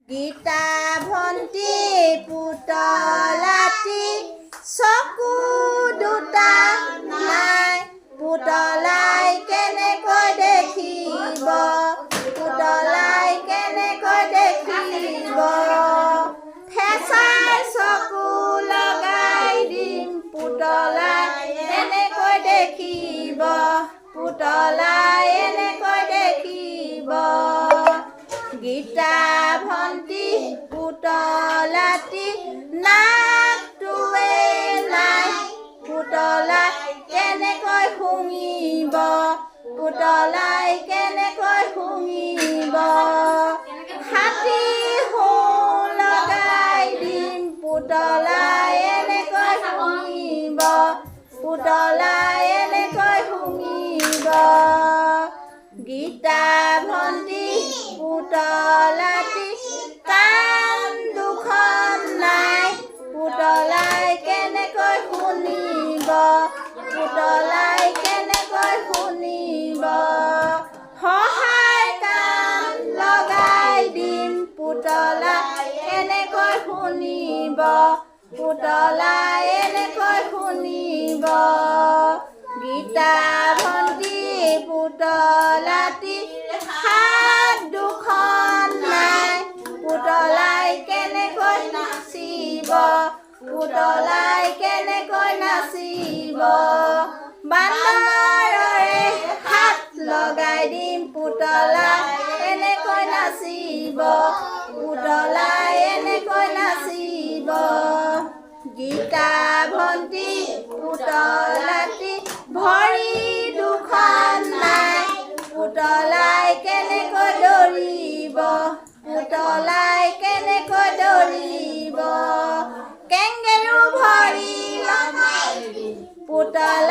গীতা ভন্টি পুতলাটি চকু দুটা নাই পুতলাই কেনেকৈ দেখিব পুতলাই কেনেকৈ দেখিব ফেঁচাই চকু লগাই দিম পুতলাই এনেকৈ দেখিব পুতলাই এনেকৈ দেখিব গীতা ভন্টি পুতলাটি নাকটোৱে নাই পুতলাই কেনেকৈ শুনিব পুতলাই কেনেকৈ শুনিব হাতী শুং লগাই দিম পুতলাই এনেকৈ শুনিব পুতলাই এনেকৈ শুনিব গীতা ভন্টি পুতলাটি কাণ দুখন নাই পুতলাই কেনেকৈ শুনিব পুতলাই কেনেকৈ শুনিব সহায় কাণ লগাই দিম পুতলাই এনেকৈ শুনিব পুতলাই এনেকৈ শুনিব গীতা ভন্টি পুতলাটি হাত দুখন নাই পুতলাই কেনেকৈ নাচিব পুতলাই কেনেকৈ নাচিব বান্দৰৰে হাত লগাই দিম পুতলাই এনেকৈ নাচিব পুতলাই এনেকৈ নাচিব গীতা ভন্টি পুতলাটি ভৰি দুখন নাই পুতলাই কেনেকৈ দৌৰিব পুতলাই কেনেকৈ দৌৰিব কেংগেৰু ভৰি লগাই পুতলাই